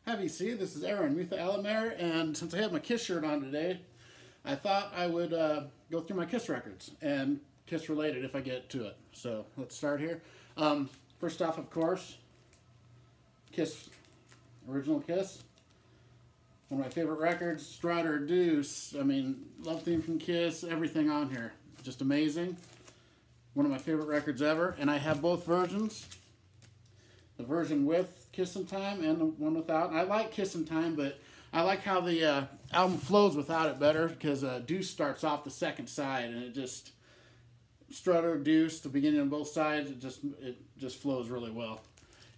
Have you seen? This is Aaron Mutha Alamare, and since I have my Kiss shirt on today, I thought I would go through my Kiss records and Kiss related if I get to it. So let's start here. First off, of course, Kiss, original Kiss. One of my favorite records, Strider Deuce. I mean, love theme from Kiss, everything on here. Just amazing. One of my favorite records ever, and I have both versions. The version with Kissin' Time and the one without. And I like Kissin' Time, but I like how the album flows without it better, because Deuce starts off the second side, and it just, Strutter, Deuce, the beginning on both sides, it just flows really well.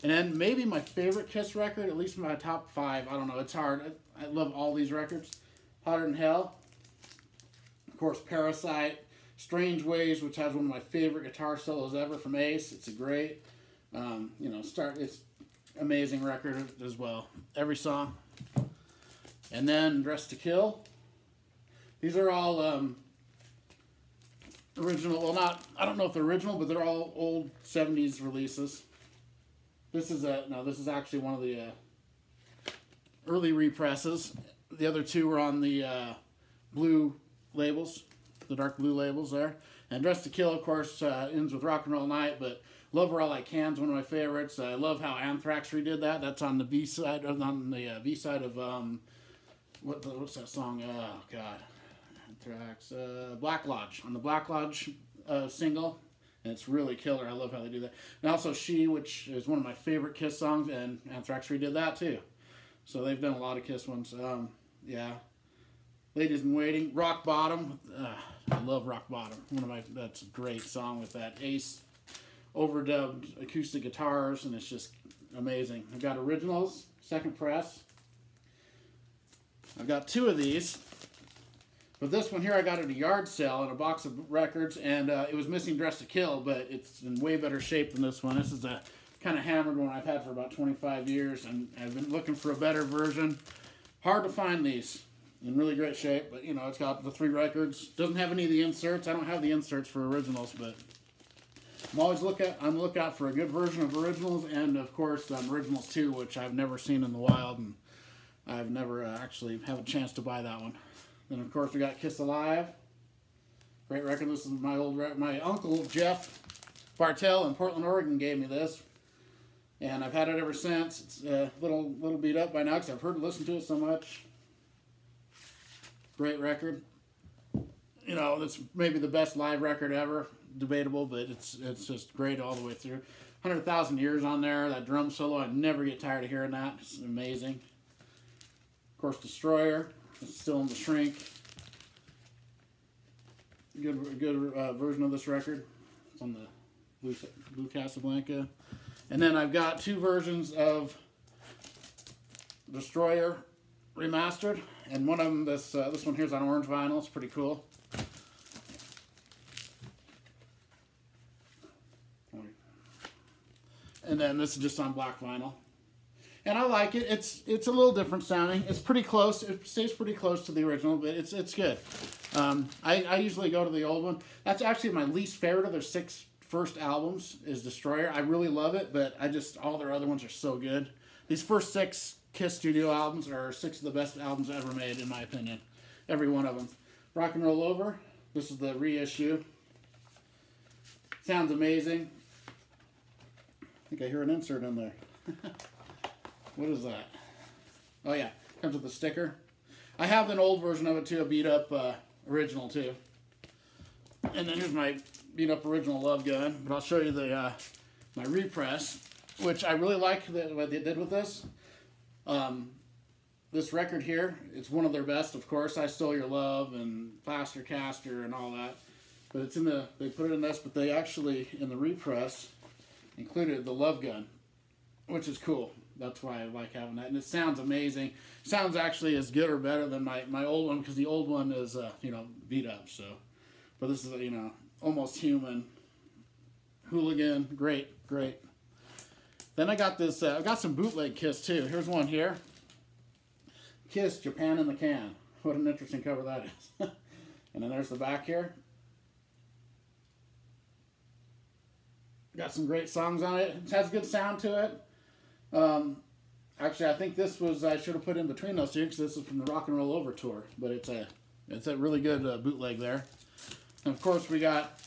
And then maybe my favorite Kiss record, at least my top 5, I don't know, it's hard. I love all these records. Hotter Than Hell. Of course, Parasite. Strange Ways, which has one of my favorite guitar solos ever from Ace. It's a great, it's amazing record as well. Every song. And then Dressed to Kill. These are all original, well, I don't know if they're original, but they're all old 70s releases. This is actually one of the early represses. The other two were on the blue labels, the dark blue labels there. And Dressed to Kill, of course, ends with Rock and Roll Night, but Love Her All I Can's one of my favorites. I love how Anthrax redid that. That's on the B side, on the B side of what's that song? Oh God, Anthrax, Black Lodge, on the Black Lodge single. And it's really killer. I love how they do that. And also She, which is one of my favorite Kiss songs, and Anthrax redid that too. So they've done a lot of Kiss ones. Yeah. Ladies in Waiting. Rock Bottom. I love Rock Bottom. That's a great song with that Ace overdubbed acoustic guitars, and it's just amazing. I've got originals, second press. I've got 2 of these. But this one here I got at a yard sale in a box of records, and it was missing Dressed to Kill, but it's in way better shape than this one. This is a kind of hammered one I've had for about 25 years, and I've been looking for a better version. Hard to find these in really great shape, but you know, it's got the 3 records. Doesn't have any of the inserts. I don't have the inserts for originals, but I'm always on the lookout for a good version of originals, and of course originals too, which I've never seen in the wild, and I've never actually have a chance to buy that one. Then of course we got Kiss Alive, great record. This is my uncle Jeff Bartell in Portland, Oregon gave me this, and I've had it ever since. It's a little beat up by now because I've heard and listened to it so much. Great record. You know, it's maybe the best live record ever. Debatable, but it's just great all the way through. 100,000 Years on there. That drum solo, I never get tired of hearing that. It's amazing. Of course, Destroyer. It's still in the shrink. Good version of this record. It's on the Blue Casablanca. And then I've got 2 versions of Destroyer remastered, and one of them, this one here's on orange vinyl. It's pretty cool. And then this is just on black vinyl. And I like it. It's a little different sounding. It's pretty close. It stays pretty close to the original, but it's good. I usually go to the old one. That's actually my least favorite of their 6 first albums is Destroyer. I really love it, but all their other ones are so good. These first 6 Kiss studio albums are 6 of the best albums ever made, in my opinion. Every one of them. Rock and Roll Over. This is the reissue. Sounds amazing. I think I hear an insert in there. What is that? Oh yeah, comes with a sticker. I have an old version of it too, a beat up original too. And then here's my beat up original Love Gun. But I'll show you the my repress, which I really like what they did with this. This record here, it's one of their best, of course. I Stole Your Love and Plaster Caster and all that. But it's they put it in this, but they actually, in the repress, included the Love Gun, which is cool. That's why I like having that. And it sounds amazing. It sounds actually as good or better than my old one, because the old one is, beat up, so. But this is, Almost Human. Hooligan. Great. Then I got this, I got some bootleg Kiss too. Here's one here. Kiss, Japan in the Can. What an interesting cover that is. And then there's the back here. Got some great songs on it. It has a good sound to it. Actually, I think this was, I should have put in between those two because this is from the Rock and Roll Over tour. But it's a really good bootleg there. And of course, we got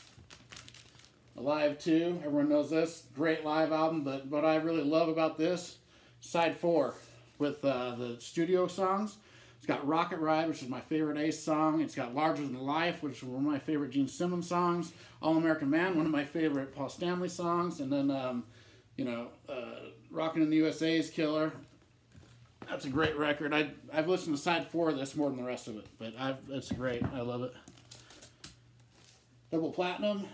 Alive 2. Everyone knows this. Great live album. But what I really love about this, side 4 with the studio songs. It's got Rocket Ride, which is my favorite Ace song. It's got Larger Than Life, which is one of my favorite Gene Simmons songs. All American Man, one of my favorite Paul Stanley songs. And then, Rockin' in the USA's Killer. That's a great record. I've listened to side 4 of this more than the rest of it, but it's great. I love it. Double Platinum,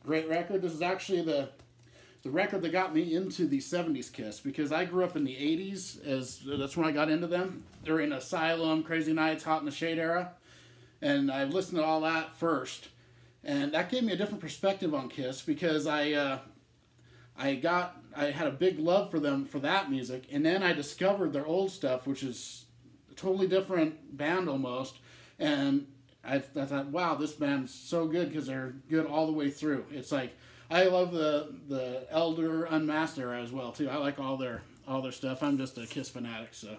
great record. This is actually the record that got me into the 70s Kiss, because I grew up in the 80s, that's when I got into them, during Asylum, Crazy Nights, Hot in the Shade era, and I listened to all that first, and that gave me a different perspective on Kiss, because I had a big love for them for that music, and then I discovered their old stuff, which is a totally different band almost, and I thought, wow, this band's so good because they're good all the way through. It's like, I love the Elder Unmasked era as well too. I like all their stuff. I'm just a Kiss fanatic, so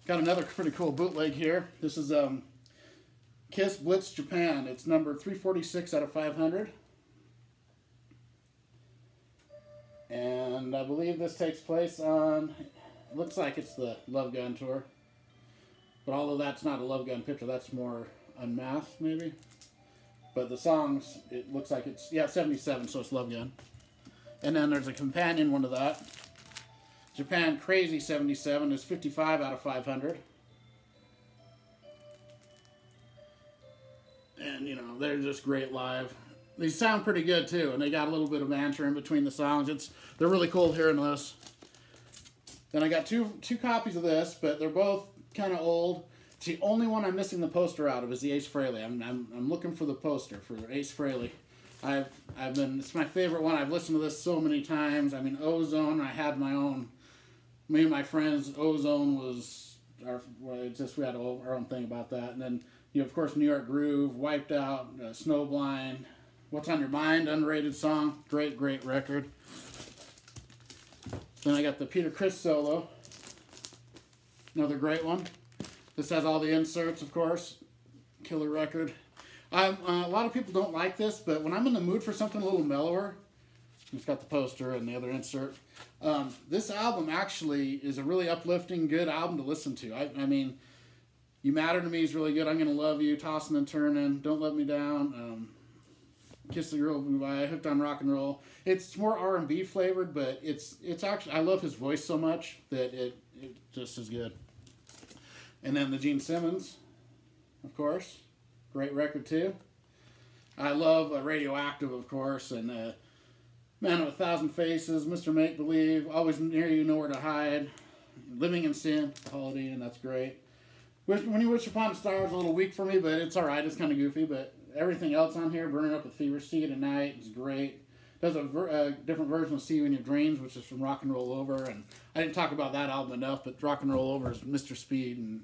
got another pretty cool bootleg here. This is Kiss Blitz Japan. It's number 346 out of 500. And I believe this takes place on, it looks like it's the Love Gun tour. But although that's not a Love Gun picture, that's more Unmasked maybe. But the songs, it looks like it's, 77, so it's Love Gun. And then there's a companion one to that. Japan Crazy 77 is 55 out of 500. And, they're just great live. These sound pretty good, too, and they got a little bit of banter in between the songs. They're really cool hearing this. Then I got two copies of this, but they're both kind of old. The only one I'm missing the poster out of is the Ace Frehley. I'm looking for the poster for Ace Frehley. It's my favorite one. I've listened to this so many times. I mean, Ozone, I had my own, me and my friends, Ozone was, we had our own thing about that. And then, of course, New York Groove, Wiped Out, Snowblind, What's on Your Mind, underrated song. Great, great record. Then I got the Peter Criss solo. Another great one. This has all the inserts, of course. Killer record. A lot of people don't like this, but when I'm in the mood for something a little mellower, it's got the poster and the other insert. This album actually is a really uplifting, good album to listen to. I mean, You Matter to Me is really good. I'm Gonna Love You, Tossing and Turning, Don't Let Me Down, Kiss the Girl Goodbye, Hooked on Rock and Roll. It's more R&B flavored, but it's actually, I love his voice so much that it just is good. And then the Gene Simmons, of course. Great record, too. I love Radioactive, of course, and Man with a Thousand Faces, Mr. Make Believe, Always Near You, Nowhere to Hide, Living in Sin, Holiday, and that's great. When You Wish Upon a Star is a little weak for me, but it's alright. It's kind of goofy, but everything else on here, Burning Up with Fever, See You Tonight is great. Does a different version of See You in Your Dreams, which is from Rock and Roll Over, and I didn't talk about that album enough, but Rock and Roll Over is Mr. Speed, and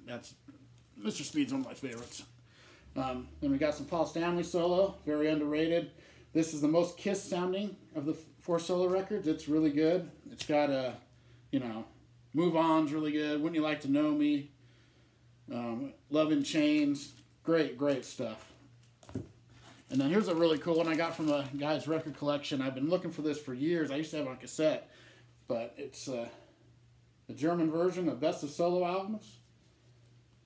Mr. Speed's one of my favorites. Then we got some Paul Stanley solo, very underrated. This is the most Kiss sounding of the 4 solo records. It's really good. It's got Move On's really good. Wouldn't You Like to Know Me? Love in Chains. Great, great stuff. And then here's a really cool one I got from a guy's record collection. I've been looking for this for years. I used to have it on cassette. But it's the German version of Best of Solo Albums.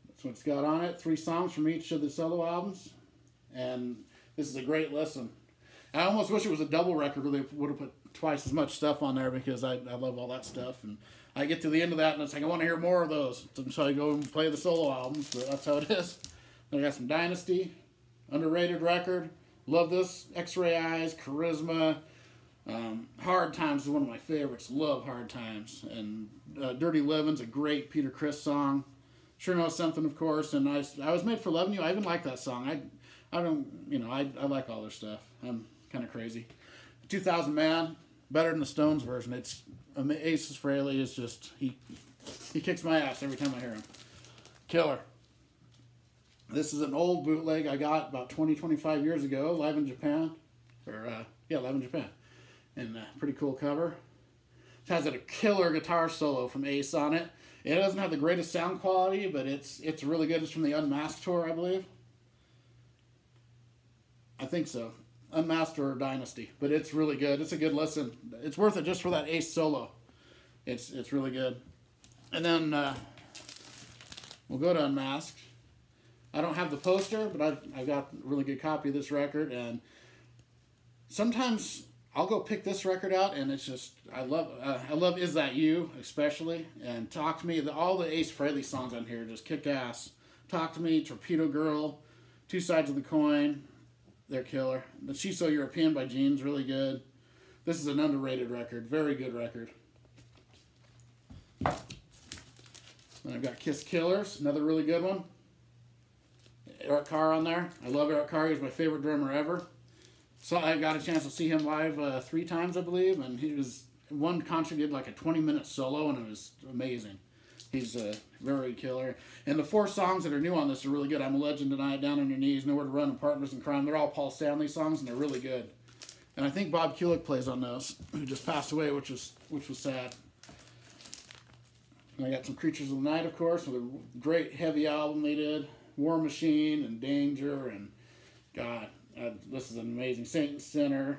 That's what it's got on it. 3 songs from each of the solo albums. And this is a great listen. I almost wish it was a double record where they would have put twice as much stuff on there, because I love all that stuff. And I get to the end of that and it's like, I want to hear more of those. So I go and play the solo albums, but that's how it is. Then I got some Dynasty. Underrated record. Love this. X-Ray Eyes, Charisma. Hard Times is one of my favorites. Love Hard Times. And Dirty Livin's a great Peter Criss song. Sure Know Something, of course. And I Was Made for Loving You. I even like that song. I like all their stuff. I'm kind of crazy. 2000 Man, better than the Stones version. It's Ace Frehley is just, he kicks my ass every time I hear him. Killer. This is an old bootleg I got about 25 years ago, Live in Japan. Live in Japan. And pretty cool cover. It has a killer guitar solo from Ace on it. It doesn't have the greatest sound quality, but it's really good. It's from the Unmasked tour, I believe. I think so. Unmasked or Dynasty, but it's really good. It's a good listen. It's worth it just for that Ace solo. It's really good. And then we'll go to Unmasked. I don't have the poster, but I've got a really good copy of this record, and sometimes I'll go pick this record out, and it's just I love Is That You especially, and Talk to Me. All the Ace Frehley songs on here just kick ass. Talk to Me, Torpedo Girl, Two Sides of the Coin, they're killer. The She's So European by Gene's really good. This is an underrated record, very good record. Then I've got Kiss Killers, another really good one. Eric Carr on there. I love Eric Carr. He's my favorite drummer ever. So I got a chance to see him live 3 times, I believe, and one concert did like a 20-minute solo, and it was amazing. He's very killer. And the 4 songs that are new on this are really good. I'm a Legend Tonight, Down on Your Knees, Nowhere to Run, and Partners in Crime. They're all Paul Stanley songs, and they're really good. And I think Bob Kulick plays on those, who just passed away, which was sad. And I got some Creatures of the Night, of course, with a great heavy album they did. War Machine and Danger, and God, this is an amazing. Saint and Sinner.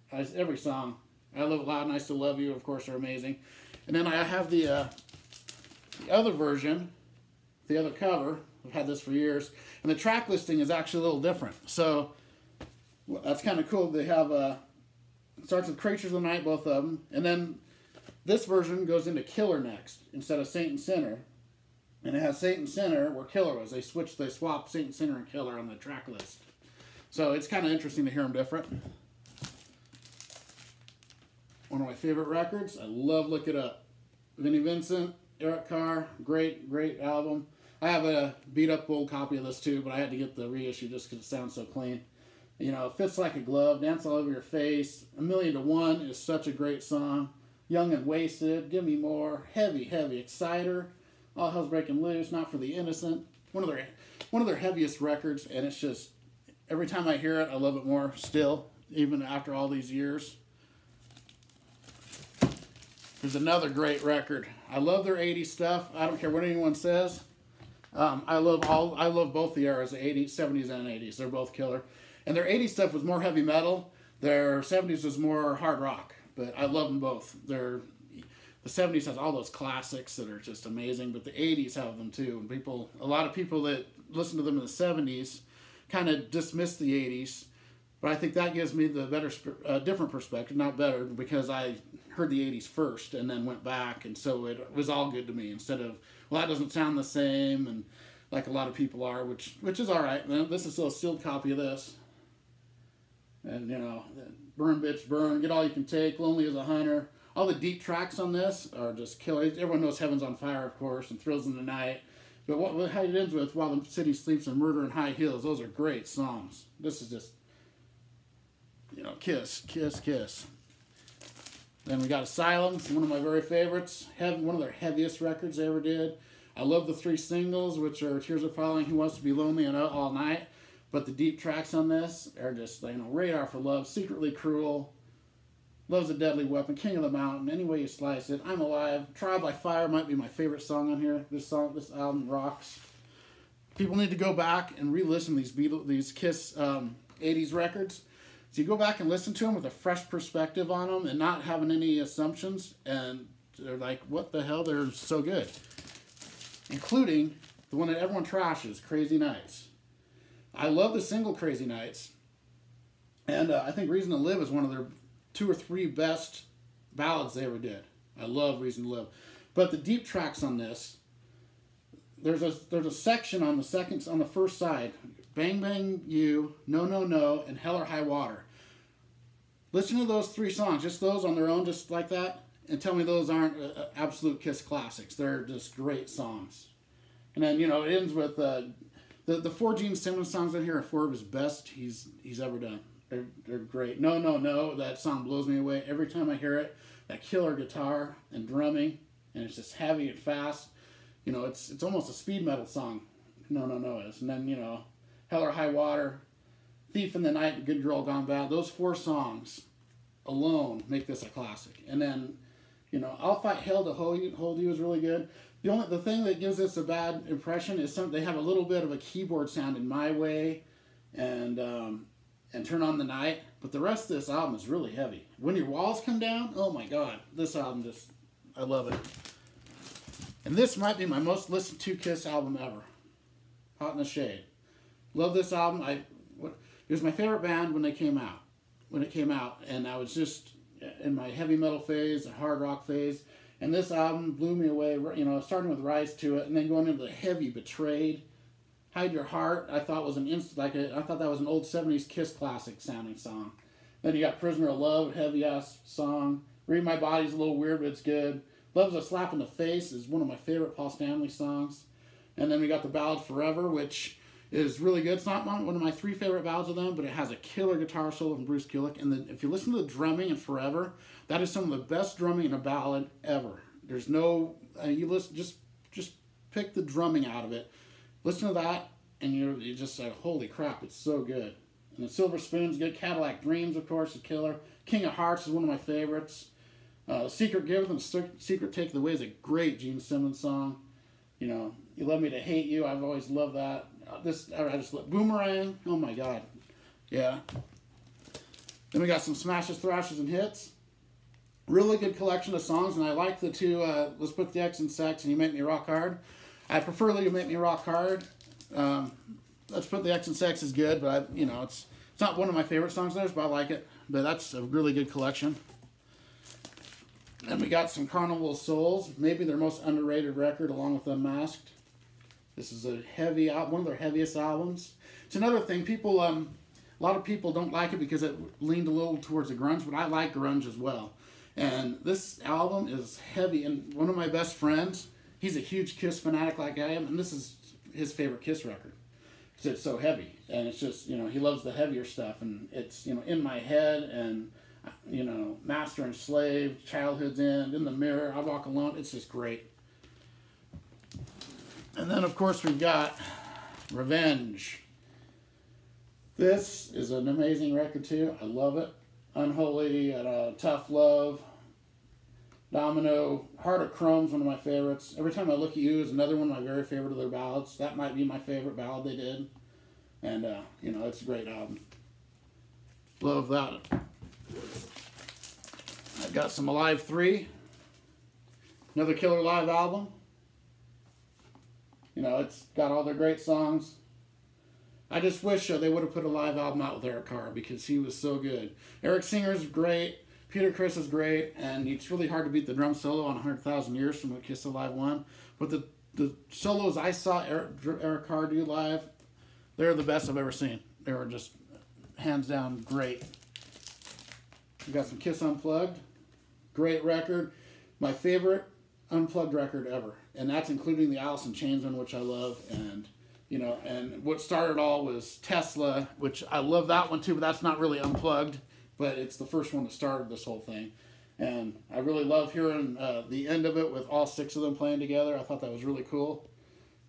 Every song. I Live It Loud and I Still Love You, of course, are amazing. And then I have the other version, the other cover. I've had this for years. And the track listing is actually a little different. So that's kind of cool. They have, it starts with Creatures of the Night, both of them. And then this version goes into Killer next instead of Saint and Sinner. And it has Saint and Sinner where Killer was. They swapped Saint and Sinner and Killer on the track list. So it's kind of interesting to hear them different. One of my favorite records. I love Look It Up. Vinnie Vincent, Eric Carr, great album. I have a beat up old copy of this too, but I had to get the reissue just because it sounds so clean. You know, It Fits Like a Glove, Dance All Over Your Face, A Million to One is such a great song. Young and Wasted, Give Me More, Heavy, Exciter, All Hell's Breaking Loose, Not for the Innocent. One of their heaviest records, and it's just every time I hear it, I love it more still, even after all these years. There's another great record. I love their 80s stuff. I don't care what anyone says. I love both the eras, the 80s, 70s, and 80s. They're both killer. And their 80s stuff was more heavy metal. Their 70s was more hard rock. But I love them both. The 70s has all those classics that are just amazing, but the 80s have them too. And a lot of people that listen to them in the 70s kind of dismiss the 80s, but I think that gives me the different perspective, not better, because I heard the 80s first and then went back, and so it was all good to me instead of, well, that doesn't sound the same, and like a lot of people are, which is all right. This is still a sealed copy of this. And, you know, Burn Bitch Burn, Get All You Can Take, Lonely as a Hunter. All the deep tracks on this are just killer. Everyone knows Heaven's on Fire, of course, and Thrills in the Night. But how it ends with While the City Sleeps and Murder in High Heels, those are great songs. This is just, you know, Kiss. Then we got Asylum, one of my very favorites. One of their heaviest records they ever did. I love the 3 singles, which are Tears Are Falling, Who Wants to Be Lonely, and All Night. But the deep tracks on this are just, you know, Radar for Love, Secretly Cruel, Love's a Deadly Weapon, King of the Mountain, Any Way You Slice It, I'm Alive, Trial by Fire might be my favorite song on here. This album rocks. People need to go back and re-listen to these Kiss 80s records. So you go back and listen to them with a fresh perspective on them and not having any assumptions, and they're like, what the hell, they're so good. Including the one that everyone trashes, Crazy Nights. I love the single Crazy Nights, and I think Reason to Live is one of their 2 or 3 best ballads they ever did. I love Reason to Live. But the deep tracks on this, there's a section on the first side, Bang Bang You, No No No, and Hell or High Water. Listen to those 3 songs, just those on their own, just like that, and tell me those aren't absolute Kiss classics. They're just great songs. And then, you know, it ends with the 4 Gene Simmons songs in here are 4 of his best he's ever done. They're great. No No No, that song blows me away every time I hear it. That killer guitar and drumming, and it's just heavy and fast. You know, it's almost a speed metal song. No No No is. And then, you know, Hell or High Water, Thief in the Night, and Good Girl Gone Bad. Those 4 songs alone make this a classic. And then You know, I'll Fight Hell to Hold You is really good. The thing that gives this a bad impression is they have a little bit of a keyboard sound in My Way and Turn on the Night, but the rest of this album is really heavy. When Your Walls Come Down, oh my God, this album I love it. And this might be my most listened to Kiss album ever. Hot in the Shade. Love this album. It was my favorite band when it came out, and I was just in my heavy metal phase, a hard rock phase, and this album blew me away. You know, starting with Rise to It, and then going into the heavy Betrayed, Hide Your Heart. I thought was I thought that was an old '70s Kiss classic sounding song. Then you got Prisoner of Love, heavy ass song. Read My Body's a little weird, but it's good. Love's a Slap in the Face is one of my favorite Paul Stanley songs. And then we got the ballad Forever, which is really good. It's not one of my 3 favorite ballads of them, but it has a killer guitar solo from Bruce Kulick. And if you listen to the drumming in Forever, that is some of the best drumming in a ballad ever. There's no, you listen, just pick the drumming out of it. Listen to that, and you're just like, holy crap, it's so good. And the Silver Spoon's good. Cadillac Dreams, of course, is killer. King of Hearts is one of my favorites. Secret Gift and Secret Take Away is a great Gene Simmons song. You know, You Love Me to Hate You, I've always loved that. I just love Boomerang, oh my God. Yeah. Then we got some smashes, thrashes, and hits. Really good collection of songs, and I like the two, Let's Put the X in Sex and You Make Me Rock Hard. I prefer You Make Me Rock Hard. Let's Put the X in Sex is good, but it's not one of my favorite songs of theirs, but I like it. But that's a really good collection. Then we got some Carnival of Souls, maybe their most underrated record, along with Unmasked. This is a heavy album, one of their heaviest albums. It's another thing, a lot of people don't like it because it leaned a little towards the grunge, but I like grunge as well. And this album is heavy, and one of my best friends, he's a huge Kiss fanatic like I am, and this is his favorite Kiss record. Because it's so heavy, and it's just, he loves the heavier stuff, and it's, In My Head, and Master and Slave, Childhood's End, In the Mirror, I Walk Alone. It's just great. And then, of course, we've got Revenge. This is an amazing record, too. I love it. Unholy, Tough Love, Domino, Heart of Chrome's one of my favorites. Every Time I Look at You is another one of my very favorite of their ballads. That might be my favorite ballad they did. And, it's a great album. Love that. I've got some Alive 3. Another killer live album. It's got all their great songs. I just wish they would have put a live album out with Eric Carr because he was so good. Eric Singer's great. Peter Criss is great. And it's really hard to beat the drum solo on 100,000 Years from the Kiss Alive 1. But the solos I saw Eric Carr do live, they're the best I've ever seen. They were just hands down great. We got some Kiss Unplugged. Great record. My favorite Unplugged record ever. And that's including the Alice in Chains one, which I love. And, and what started all was Tesla, which I love that one too, but that's not really Unplugged. But it's the first one that started this whole thing. And I really love hearing the end of it with all 6 of them playing together. I thought that was really cool.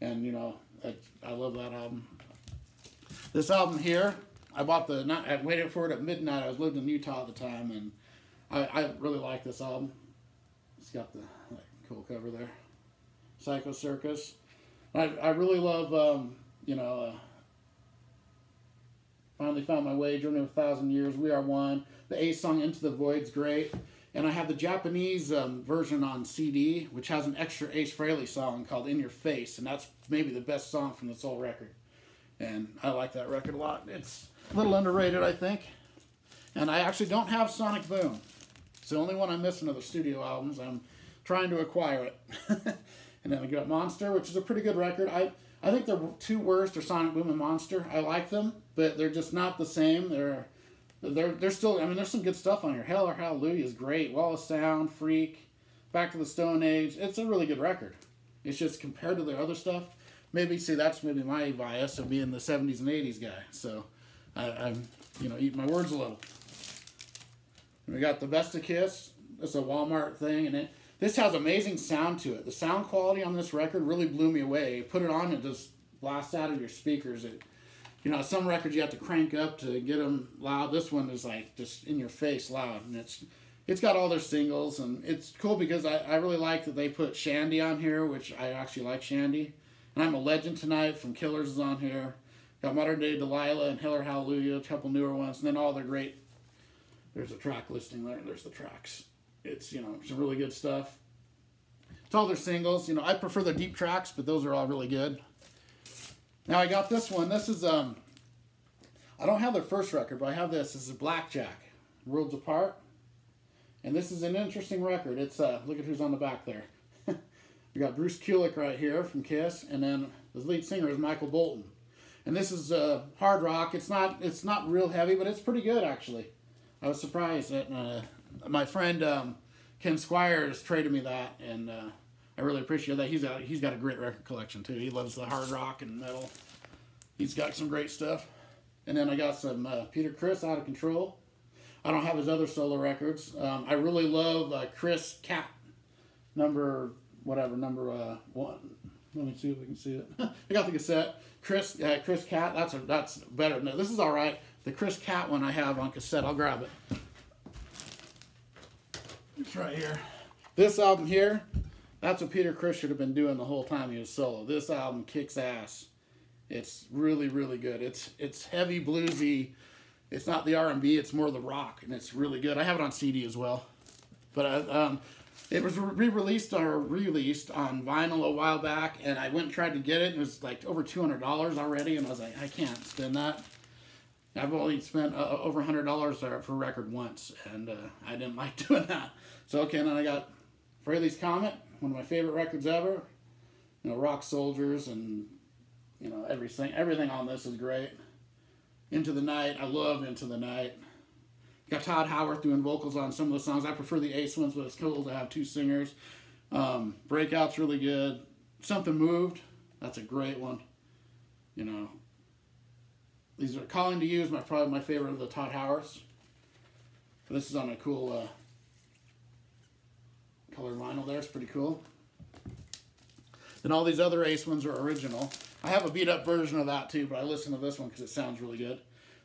And, I love that album. This album here, I waited for it at midnight. I was living in Utah at the time, and I really like this album. It's got the cool cover there. Psycho Circus. I really love, Finally Found My Way, Journey of a Thousand Years, We Are One. The Ace song, Into the Void's great. And I have the Japanese version on CD, which has an extra Ace Frehley song called In Your Face, and that's maybe the best song from this whole record. And I like that record a lot. It's a little underrated, I think. And I actually don't have Sonic Boom. It's the only one I'm missing of the studio albums. I'm trying to acquire it. And then we got Monster, which is a pretty good record. I think the 2 worst are Sonic Boom and Monster. I like them, but they're just not the same. They're still, there's some good stuff on here. Hell or Hallelujah is great. Wall of Sound, Freak, Back to the Stone Age. It's a really good record. It's just compared to their other stuff. That's maybe my bias of being the 70s and 80s guy. So I'm eating my words a little. We got the Best of Kiss. It's a Walmart thing, and this has amazing sound to it. The sound quality on this record really blew me away. You put it on, it just blasts out of your speakers. Some records you have to crank up to get them loud. This one is like just in your face loud, and it's got all their singles, and it's cool because I really like that they put Shandy on here, which I actually like Shandy. And I'm a Legend Tonight from Killers is on here. Got Modern Day Delilah and Hiller Hallelujah, a couple newer ones, and then all their great. There's a track listing there. There's the tracks. It's, you know, some really good stuff. It's all their singles. You know, I prefer the deep tracks, but those are all really good. Now I got this one. This is I don't have their first record, but I have this. This is Blackjack, Worlds Apart. And this is an interesting record. It's look at who's on the back there. We got Bruce Kulick right here from Kiss, and then the lead singer is Michael Bolton. And this is hard rock. It's not real heavy, but it's pretty good actually. I was surprised that my friend Ken Squires traded me that, and I really appreciate that. He's got a great record collection too. He loves the hard rock and metal. He's got some great stuff. And then I got some Peter Criss, Out of Control. I don't have his other solo records. I really love Chris Cat, number one. Let me see if we can see it. I got the cassette. Chris Cat. That's better. No, this is all right. The Chris Cat one I have on cassette. I'll grab it. It's right here. This album here, that's what Peter Criss should have been doing the whole time he was solo. This album kicks ass. It's really, really good. It's heavy bluesy. It's not the R&B, it's more the rock, and it's really good. I have it on CD as well. But it was released on vinyl a while back, and I went and tried to get it, and it was like over $200 already, and I was like, I can't spend that. I've only spent over $100 for a record once, and I didn't like doing that. So, okay, and then I got Fraley's Comet, one of my favorite records ever. You know, Rock Soldiers, and, you know, everything on this is great. Into the Night, I love Into the Night. Got Todd Howarth doing vocals on some of the songs. I prefer the Ace ones, but it's cool to have two singers. Breakout's really good. Something Moved, that's a great one. You know, these are Calling to You is probably my favorite of the Todd Howarths. This is on a cool colored vinyl there. It's pretty cool. And all these other Ace ones are original. I have a beat up version of that too, but I listen to this one because it sounds really good.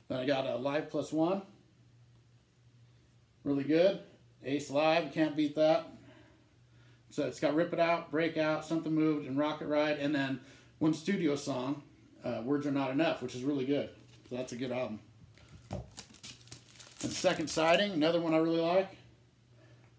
Then I got a Live Plus One. Really good. Ace Live, you can't beat that. So it's got Rip It Out, Break Out, Something Moved, and Rocket Ride, and then one studio song, Words Are Not Enough, which is really good. So that's a good album. And Second Sighting, another one I really like.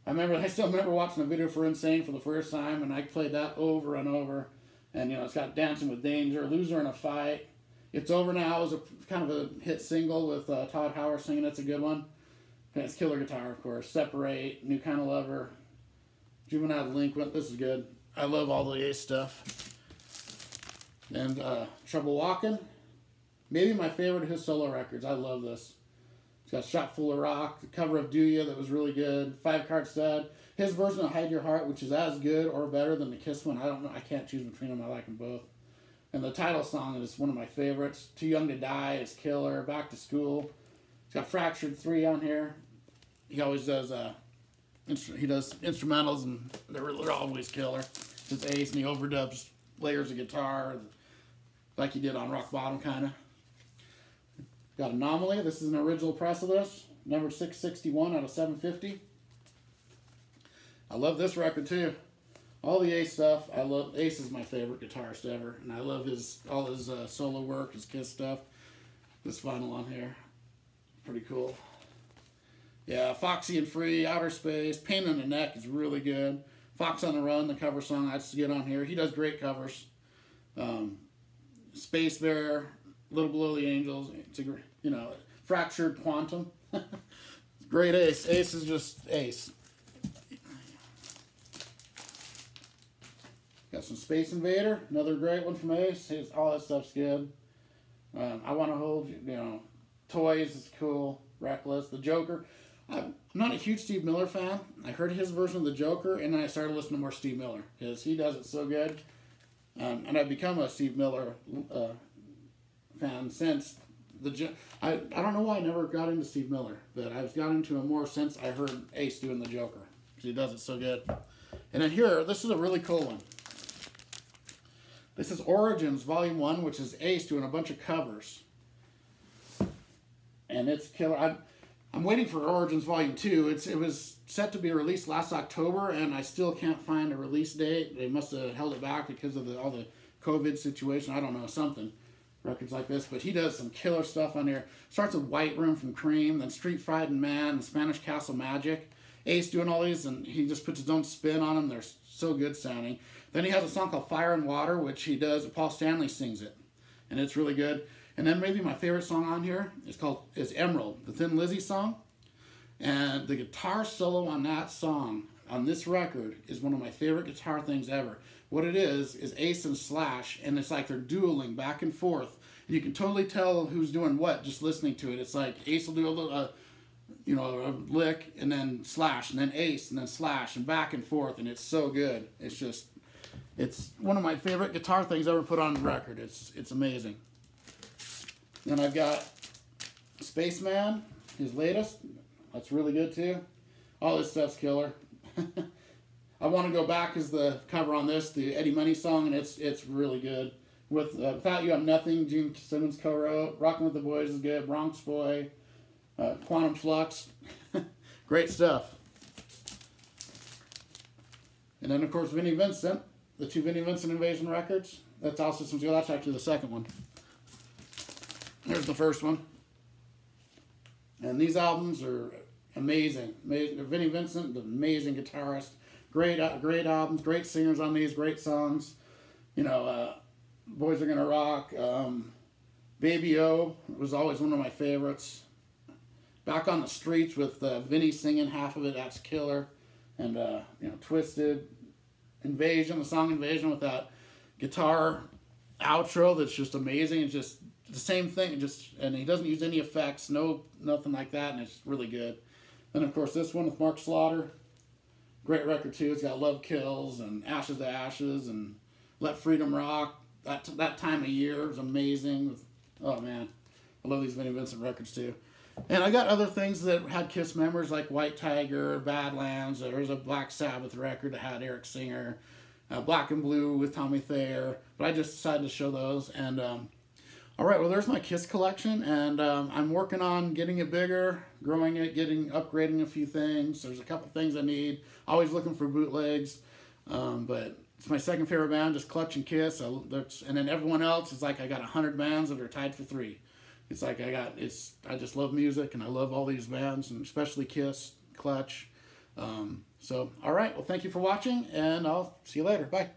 I still remember watching the video for Insane for the first time, and I played that over and over. And, you know, it's got Dancing with Danger, Loser in a Fight. It's Over Now is kind of a hit single with Todd Howarth singing. It's a good one. And it's Killer Guitar, of course. Separate, New Kind of Lover, Juvenile Delinquent. This is good. I love all the Ace stuff. And Trouble Walking. Maybe my favorite of his solo records. I love this. It's got Shot Full of Rock, the cover of Do Ya that was really good. 5 Card Stud. His version of Hide Your Heart, which is as good or better than the Kiss one. I don't know. I can't choose between them. I like them both. And the title song is one of my favorites. Too Young to Die is killer. Back to School. It's got Fractured 3 on here. He always does instrumentals, and they're always killer. It's Ace, and he overdubs layers of guitar like he did on Rock Bottom, kind of. Got Anomaly. This is an original press of this. Number 661 out of 750. I love this record too. All the Ace stuff. I love Ace is my favorite guitarist ever, and I love all his solo work, his Kiss stuff. This vinyl on here, pretty cool. Yeah, Foxy and Free, Outer Space, Pain in the Neck is really good. Fox on the Run, the cover song, I'd get on here. He does great covers. Space Bear, Little Below the Angels. It's a great, you know, Fractured Quantum. Great Ace. Ace is just Ace. Got some Space Invader, another great one from Ace. All that stuff's good. I Want to Hold You, you know, Toys is cool. Reckless, The Joker. I'm not a huge Steve Miller fan. I heard his version of The Joker, and then I started listening to more Steve Miller because he does it so good. And I've become a Steve Miller fan since I don't know why I never got into Steve Miller, but I've got into him more since I heard Ace doing The Joker because he does it so good. And then here, this is a really cool one. This is Origins Volume 1, which is Ace doing a bunch of covers. And it's killer. I'm waiting for Origins Volume 2. It was set to be released last October, and I still can't find a release date. They must have held it back because of all the COVID situation. I don't know, something. Records like this. But he does some killer stuff on here. Starts with White Room from Cream, then Street Frightened Man, and Spanish Castle Magic. Ace doing all these, and he just puts his own spin on them. They're so good sounding. Then he has a song called Fire and Water, which he does. Paul Stanley sings it, and it's really good. And then maybe my favorite song on here is Emerald, the Thin Lizzy song. And the guitar solo on that song, on this record, is one of my favorite guitar things ever. What it is Ace and Slash, and it's like they're dueling back and forth. And you can totally tell who's doing what just listening to it. It's like Ace will do a little, a lick, and then Slash, and then Ace, and then Slash, and back and forth, and it's so good. It's one of my favorite guitar things ever put on record. It's amazing. Then I've got Spaceman, his latest. That's really good too. All this stuff's killer. I Want to Go Back is the cover on this, the Eddie Money song, and it's really good. With Without You I'm Nothing, Gene Simmons co-wrote. Rockin' with the Boys is good. Bronx Boy, Quantum Flux. Great stuff. And then of course Vinnie Vincent, the two Vinnie Vincent Invasion records. That's All Systems Go. That's actually the second one. Here's the first one. And these albums are amazing. Vinnie Vincent, the amazing guitarist. Great albums, great singers on these, great songs. Boys Are Gonna Rock. Baby O was always one of my favorites. Back on the Streets with Vinnie singing half of it, that's killer. And, Twisted. Invasion, the song Invasion with that guitar outro that's just amazing. It's just the same thing, and he doesn't use any effects, nothing like that, and it's really good. Then of course this one with Mark Slaughter, great record too. It's got Love Kills and Ashes to Ashes and Let Freedom Rock. That time of year is amazing. Oh man, I love these Vinnie Vincent records too. And I got other things that had Kiss members like White Tiger, Badlands. There's a Black Sabbath record that had Eric Singer, Black and Blue with Tommy Thayer. But I just decided to show those. And all right, well, there's my Kiss collection, and I'm working on getting it bigger, growing it, upgrading a few things. There's a couple things I need. Always looking for bootlegs, but it's my second favorite band, just Clutch and Kiss. And then everyone else is like I got 100 bands that are tied for 3. It's like I just love music, and I love all these bands, and especially Kiss, Clutch. So, all right, well, thank you for watching, and I'll see you later. Bye.